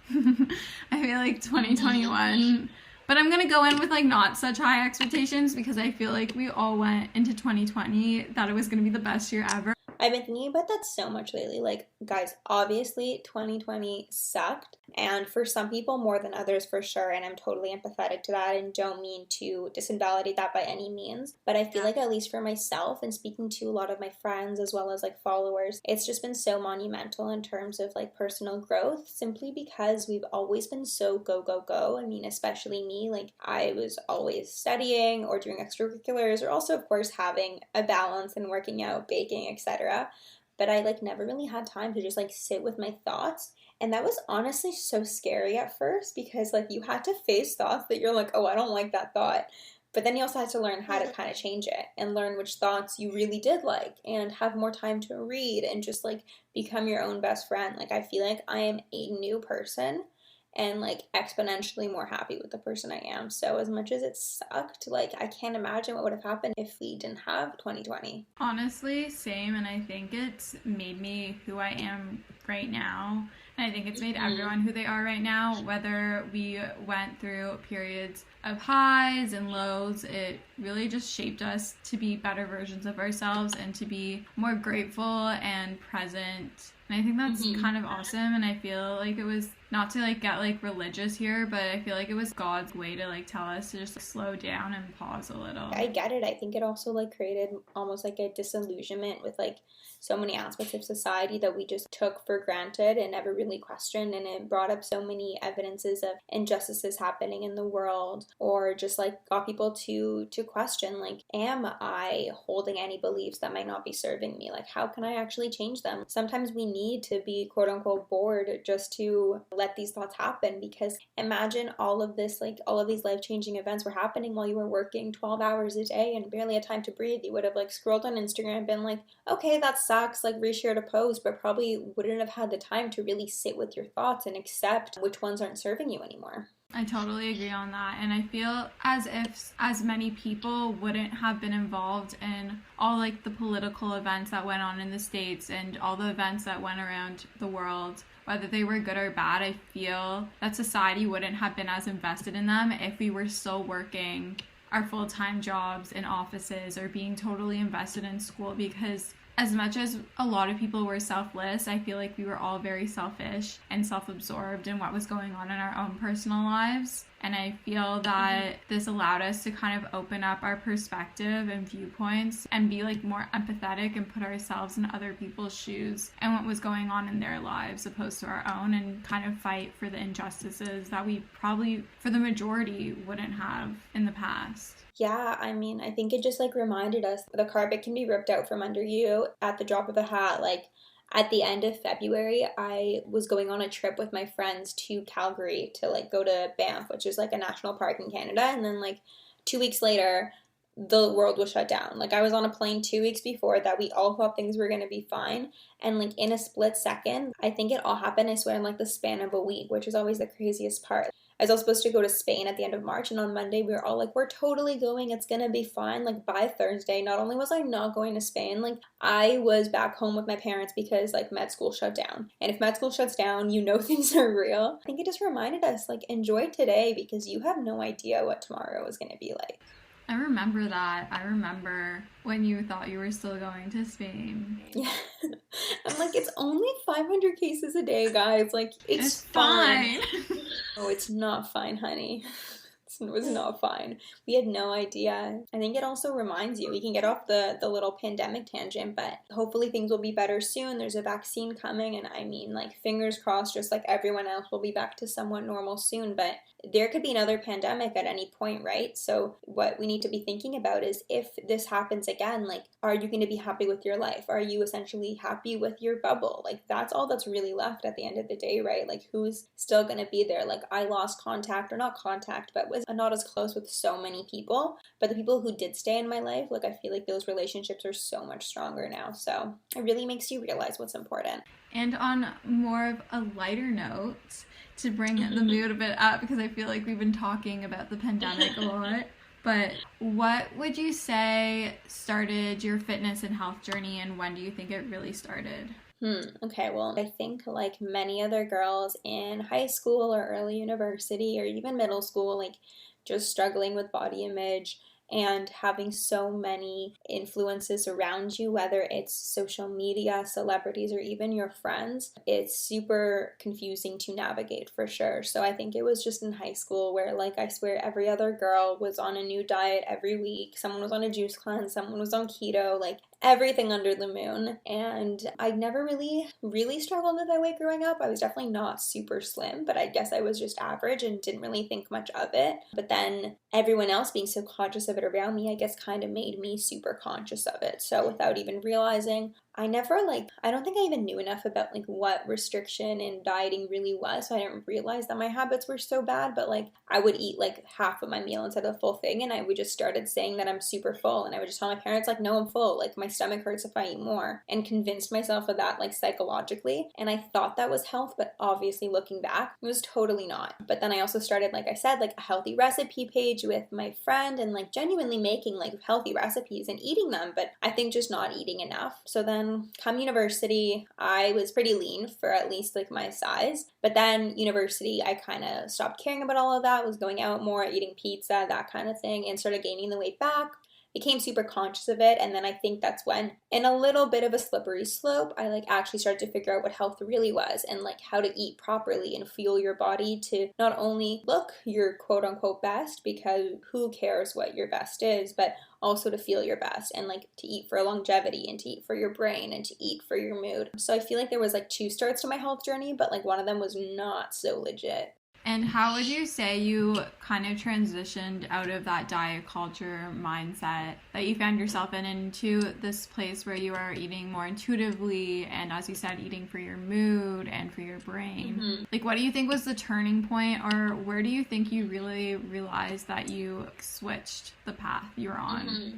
I feel like 2021, but I'm going to go in with like not such high expectations because I feel like we all went into 2020 that it was going to be the best year ever. I've been thinking about that so much lately. Like, guys, obviously 2020 sucked, and for some people more than others for sure, and I'm totally empathetic to that and don't mean to disinvalidate that by any means, but I feel like at least for myself and speaking to a lot of my friends as well as like followers, it's just been so monumental in terms of like personal growth, simply because we've always been so go, go, go. I mean, especially me, like I was always studying or doing extracurriculars, or also of course having a balance and working out, baking, etc. But I like never really had time to just like sit with my thoughts, and that was honestly so scary at first because like you had to face thoughts that you're like, oh, I don't like that thought, but then you also had to learn how to kind of change it and learn which thoughts you really did like and have more time to read and just like become your own best friend. Like I feel like I am a new person and like exponentially more happy with the person I am. So as much as it sucked, like I can't imagine what would have happened if we didn't have 2020. Honestly, same, and I think it's made me who I am right now. And I think it's made everyone who they are right now, whether we went through periods of highs and lows. It really just shaped us to be better versions of ourselves and to be more grateful and present. And I think that's kind of awesome, and I feel like it was, not to like get like religious here, but I feel like it was God's way to like tell us to just slow down and pause a little. I get it. I think it also like created almost like a disillusionment with like so many aspects of society that we just took for granted and never really questioned, and it brought up so many evidences of injustices happening in the world, or just like got people to question like, am I holding any beliefs that might not be serving me? Like, how can I actually change them? Sometimes we need to be quote unquote bored just to let these thoughts happen, because imagine all of this, like all of these life-changing events were happening while you were working 12 hours a day and barely had time to breathe. You would have like scrolled on Instagram and been like, okay, that sucks, like reshared a post, but probably wouldn't have had the time to really sit with your thoughts and accept which ones aren't serving you anymore. I totally agree on that, and I feel as if as many people wouldn't have been involved in all like the political events that went on in the States and all the events that went around the world, whether they were good or bad. I feel that society wouldn't have been as invested in them if we were still working our full-time jobs in offices or being totally invested in school, because as much as a lot of people were selfless, I feel like we were all very selfish and self-absorbed in what was going on in our own personal lives. And I feel that this allowed us to kind of open up our perspective and viewpoints and be like more empathetic and put ourselves in other people's shoes and what was going on in their lives opposed to our own, and kind of fight for the injustices that we probably, for the majority, wouldn't have in the past. Yeah, I mean, I think it just like reminded us the carpet can be ripped out from under you at the drop of a hat. Like at the end of February, I was going on a trip with my friends to Calgary to like go to Banff, which is like a national park in Canada. And then like 2 weeks later, the world was shut down. Like I was on a plane 2 weeks before that. We all thought things were going to be fine. And like in a split second, I think it all happened, I swear, in like the span of a week, which is always the craziest part. I was all supposed to go to Spain at the end of March, and on Monday we were all like, we're totally going, it's gonna be fine. Like by Thursday, not only was I not going to Spain, like I was back home with my parents because like med school shut down. And if med school shuts down, you know things are real. I think it just reminded us, like, enjoy today because you have no idea what tomorrow is gonna be like. I remember that. I remember when you thought you were still going to Spain. Yeah. I'm like, it's only 500 cases a day, guys. Like, it's fine. Oh, it's not fine, honey. was not fine. We had no idea. I think it also reminds you, we can get off the little pandemic tangent, but hopefully things will be better soon. There's a vaccine coming, and I mean, like, fingers crossed, just like everyone else, will be back to somewhat normal soon. But there could be another pandemic at any point, right? So what we need to be thinking about is, if this happens again, like, are you going to be happy with your life? Are you essentially happy with your bubble? Like, that's all that's really left at the end of the day, right? Like, who's still going to be there? Like, I lost contact, or not contact, but was not as close with so many people. But the people who did stay in my life, like, I feel like those relationships are so much stronger now. So it really makes you realize what's important. And on more of a lighter note, to bring the mood a bit up, because I feel like we've been talking about the pandemic a lot, but what would you say started your fitness and health journey, and when do you think it really started? Okay, well, I think like many other girls in high school or early university or even middle school, like, just struggling with body image and having so many influences around you, whether it's social media, celebrities, or even your friends, it's super confusing to navigate for sure. So I think it was just in high school where, like, I swear every other girl was on a new diet every week. Someone was on a juice cleanse, someone was on keto, like, everything under the moon. And I never really struggled with my weight growing up. I was definitely not super slim, but I guess I was just average and didn't really think much of it. But then everyone else being so conscious of it around me, I guess, kind of made me super conscious of it. So without even realizing, I don't think I even knew enough about like what restriction and dieting really was, so I didn't realize that my habits were so bad. But like, I would eat like half of my meal instead of the full thing, and I would just started saying that I'm super full, and I would just tell my parents like, no, I'm full, like my stomach hurts if I eat more, and convinced myself of that, like, psychologically. And I thought that was health, but obviously looking back, it was totally not. But then I also started, like I said, like a healthy recipe page with my friend, and like genuinely making like healthy recipes and eating them, but I think just not eating enough. So then come university, I was pretty lean for at least like my size. But then university, I kind of stopped caring about all of that, was going out more, eating pizza, that kind of thing, and started gaining the weight back. Became super conscious of it, and then I think that's when, in a little bit of a slippery slope, I like actually started to figure out what health really was, and like how to eat properly and fuel your body to not only look your quote unquote best, because who cares what your best is, but also to feel your best, and like to eat for longevity, and to eat for your brain, and to eat for your mood. So I feel like there was like two starts to my health journey, but like one of them was not so legit. And how would you say you kind of transitioned out of that diet culture mindset that you found yourself in into this place where you are eating more intuitively, and, as you said, eating for your mood and for your brain? Mm-hmm. Like, what do you think was the turning point, or where do you think you really realized that you switched the path you were on? Mm-hmm.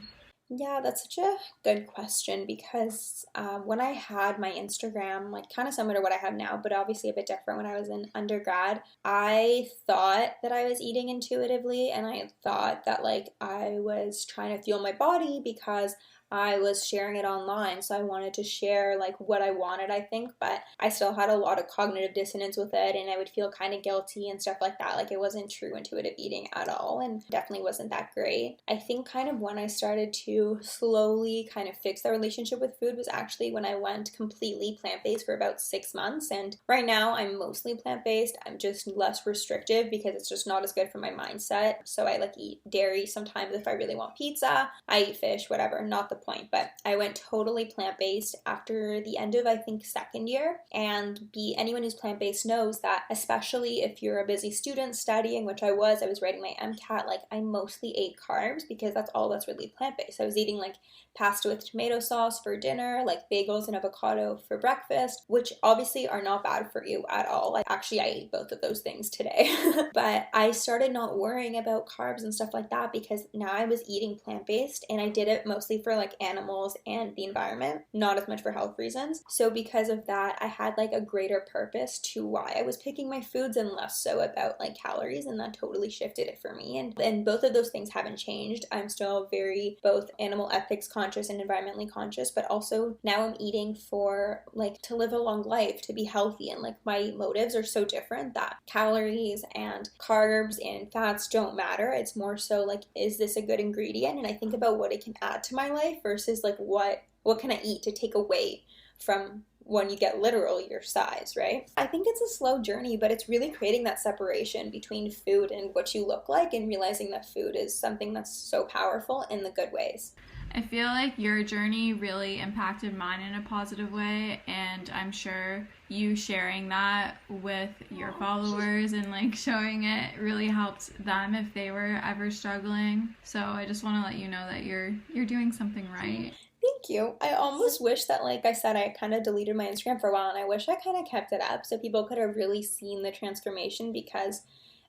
Yeah, that's such a good question, because when I had my Instagram, like kind of similar to what I have now, but obviously a bit different when I was in undergrad, I thought that I was eating intuitively, and I thought that like I was trying to fuel my body because I was sharing it online, so I wanted to share like what I wanted, I think, but I still had a lot of cognitive dissonance with it, and I would feel kind of guilty and stuff like that. Like, it wasn't true intuitive eating at all, and definitely wasn't that great. I think kind of when I started to slowly kind of fix that relationship with food was actually when I went completely plant-based for about 6 months, and right now I'm mostly plant-based. I'm just less restrictive because it's just not as good for my mindset. So I like eat dairy sometimes if I really want pizza. I eat fish, whatever, not the point. But I went totally plant-based after the end of, I think, second year. And anyone who's plant-based knows that, especially if you're a busy student studying, which I was writing my MCAT, like I mostly ate carbs because that's all that's really plant-based. I was eating like pasta with tomato sauce for dinner, like bagels and avocado for breakfast, which obviously are not bad for you at all. Like, actually, I ate both of those things today. But I started not worrying about carbs and stuff like that because now I was eating plant-based, and I did it mostly for like animals and the environment, not as much for health reasons. So because of that, I had like a greater purpose to why I was picking my foods and less so about like calories, and that totally shifted it for me. And both of those things haven't changed. I'm still very both animal ethics conscious and environmentally conscious, but also now I'm eating for like to live a long life, to be healthy, and like my motives are so different that calories and carbs and fats don't matter. It's more so like, is this a good ingredient? And I think about what it can add to my life versus like what can I eat to take away from when you get literal your size, right? I think it's a slow journey, but it's really creating that separation between food and what you look like, and realizing that food is something that's so powerful in the good ways. I feel like your journey really impacted mine in a positive way, and I'm sure you sharing that with your followers and like showing it really helped them if they were ever struggling. So I just want to let you know that you're doing something right. Thank you. I almost wish that, like I said, I kind of deleted my Instagram for a while, and I wish I kind of kept it up so people could have really seen the transformation, because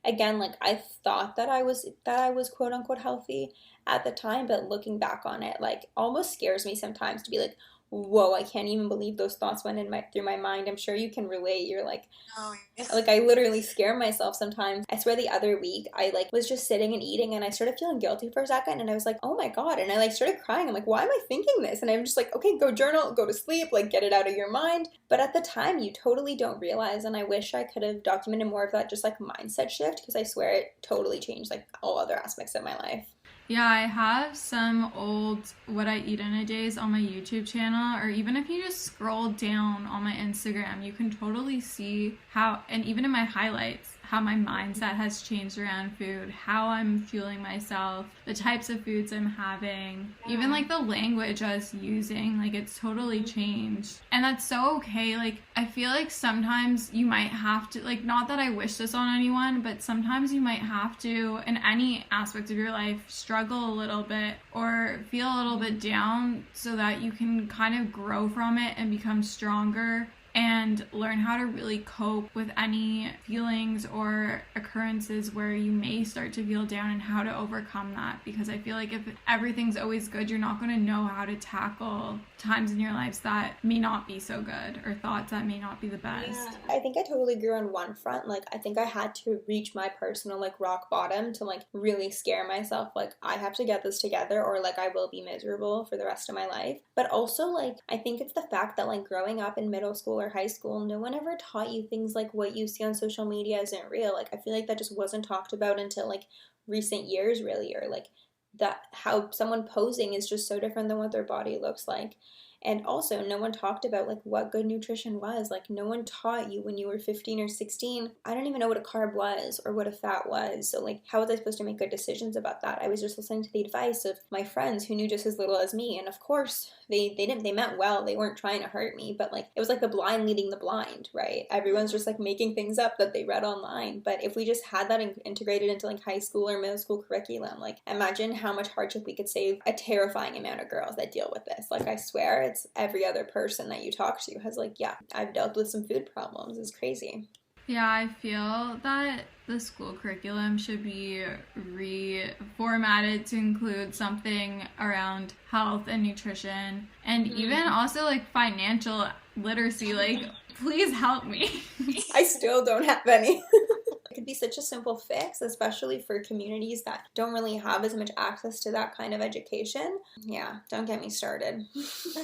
again, like I thought that I was quote unquote healthy at the time, but looking back on it, like almost scares me sometimes to be like, whoa, I can't even believe those thoughts went through my mind. I'm sure you can relate. You're like, oh, yes. Like I literally scare myself sometimes. I swear the other week I like was just sitting and eating, and I started feeling guilty for a second, and I was like, oh my God. And I like started crying. I'm like, why am I thinking this? And I'm just like, okay, go journal, go to sleep, like get it out of your mind. But at the time you totally don't realize. And I wish I could have documented more of that just like mindset shift, because I swear it totally changed like all other aspects of my life. Yeah, I have some old What I Eat in a Days on my YouTube channel, or even if you just scroll down on my Instagram, you can totally see how, and even in my highlights, how my mindset has changed around food, how I'm fueling myself, the types of foods I'm having, even like the language I was using, like it's totally changed. And that's so okay. Like I feel like sometimes you might have to, like, not that I wish this on anyone, but sometimes you might have to, in any aspect of your life, struggle a little bit or feel a little bit down so that you can kind of grow from it and become stronger and learn how to really cope with any feelings or occurrences where you may start to feel down, and how to overcome that. Because I feel like if everything's always good, you're not going to know how to tackle times in your lives that may not be so good, or thoughts that may not be the best. Yeah. I think I totally grew on one front. Like I think I had to reach my personal like rock bottom to like really scare myself, like I have to get this together or like I will be miserable for the rest of my life. But also like I think it's the fact that like growing up in middle school or high school, no one ever taught you things like what you see on social media isn't real. Like I feel like that just wasn't talked about until like recent years really, or like that how someone posing is just so different than what their body looks like. And also, no one talked about like what good nutrition was. Like no one taught you when you were 15 or 16. I don't even know what a carb was or what a fat was. So like, how was I supposed to make good decisions about that? I was just listening to the advice of my friends who knew just as little as me. And of course, they meant well. They weren't trying to hurt me, but like it was like the blind leading the blind, right? Everyone's just like making things up that they read online. But if we just had that integrated into like high school or middle school curriculum, like imagine how much hardship we could save a terrifying amount of girls that deal with this. Like I swear it's every other person that you talk to has like, yeah, I've dealt with some food problems. It's crazy. Yeah, I feel that the school curriculum should be reformatted to include something around health and nutrition, and even also like financial literacy. Like, please help me. I still don't have any. It could be such a simple fix, especially for communities that don't really have as much access to that kind of education. Yeah, don't get me started.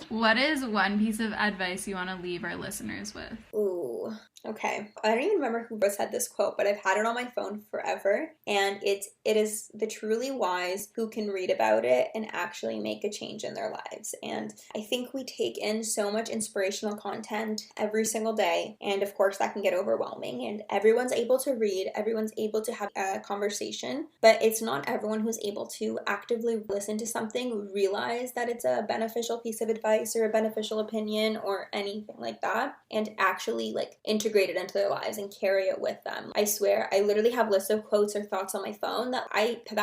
What is one piece of advice you want to leave our listeners with? Ooh, okay. I don't even remember who said this quote, but I've had it on my phone forever. And it is the truly wise who can read about it and actually make a change in their lives. And I think we take in so much inspirational content every single day. And of course, that can get overwhelming. And everyone's able to read, everyone's able to have a conversation, but it's not everyone who's able to actively listen to something, realize that it's a beneficial piece of advice or a beneficial opinion or anything like that, and actually like integrate it into their lives and carry it with them. I swear, I literally have lists of quotes or thoughts on my phone that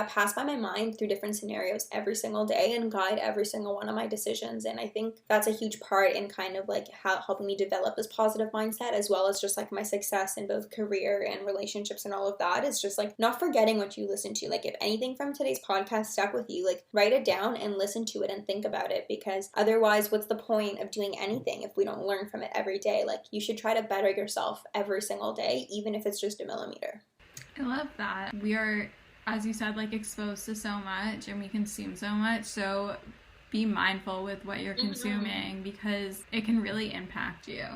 pass by my mind through different scenarios every single day and guide every single one of my decisions. And I think that's a huge part in kind of like helping me develop this positive mindset, as well as just like my success in both career and relationships and all of that. Is just like not forgetting what you listen to. Like if anything from today's podcast stuck with you, like write it down and listen to it and think about it, because otherwise what's the point of doing anything if we don't learn from it every day? Like you should try to better yourself every single day, even if it's just a millimeter. I love that. We are, as you said, like exposed to so much and we consume so much, so be mindful with what you're consuming because it can really impact you,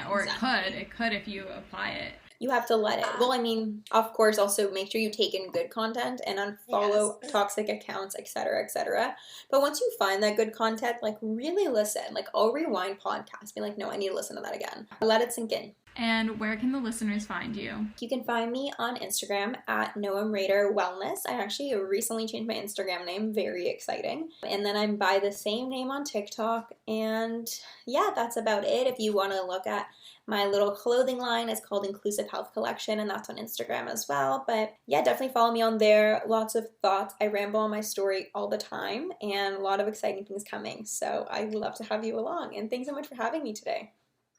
or exactly. It could if you apply it. you have to let it. Well, I mean, of course, also make sure you take in good content and unfollow toxic accounts, etc., etc. But once you find that good content, like really listen. Like I'll rewind podcasts, be like, no, I need to listen to that again. Let it sink in. And where can the listeners find you? You can find me on Instagram at Noam Raiter Wellness. I actually recently changed my Instagram name. Very exciting. And then I'm by the same name on TikTok. And yeah, that's about it. If you want to look at my little clothing line, it's called Inclusive Health Collection, and that's on Instagram as well. But yeah, definitely follow me on there. Lots of thoughts. I ramble on my story all the time, and a lot of exciting things coming. So I'd love to have you along. And thanks so much for having me today.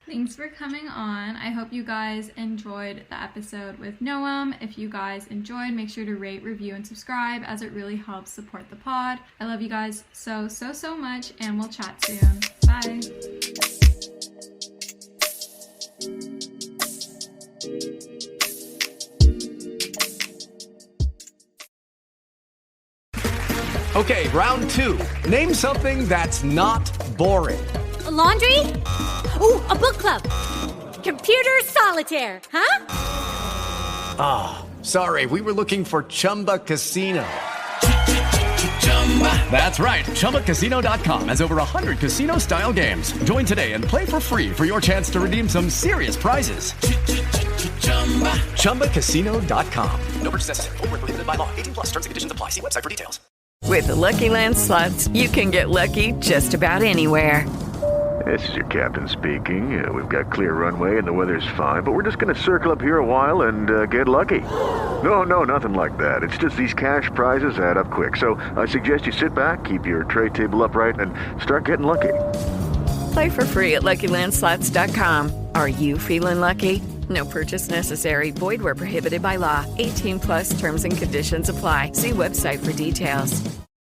Thanks for coming on. I hope you guys enjoyed the episode with Noam. If you guys enjoyed, make sure to rate, review, and subscribe, as it really helps support the pod. I love you guys so much, and we'll chat soon. Bye. Okay, round 2. Name something that's not boring. A laundry? Ooh, a book club. Computer solitaire, huh? Ah, sorry, we were looking for Chumba Casino. That's right, ChumbaCasino.com has over 100 casino-style games. Join today and play for free for your chance to redeem some serious prizes. ChumbaCasino.com. No purchase necessary. Void where prohibited by law. 18+ terms and conditions apply. See website for details. With the Lucky Land Slots, you can get lucky just about anywhere. This is your captain speaking. We've got clear runway and the weather's fine, but we're just going to circle up here a while and get lucky. No, nothing like that. It's just these cash prizes add up quick. So I suggest you sit back, keep your tray table upright, and start getting lucky. Play for free at LuckyLandSlots.com. Are you feeling lucky? No purchase necessary. Void where prohibited by law. 18+ terms and conditions apply. See website for details.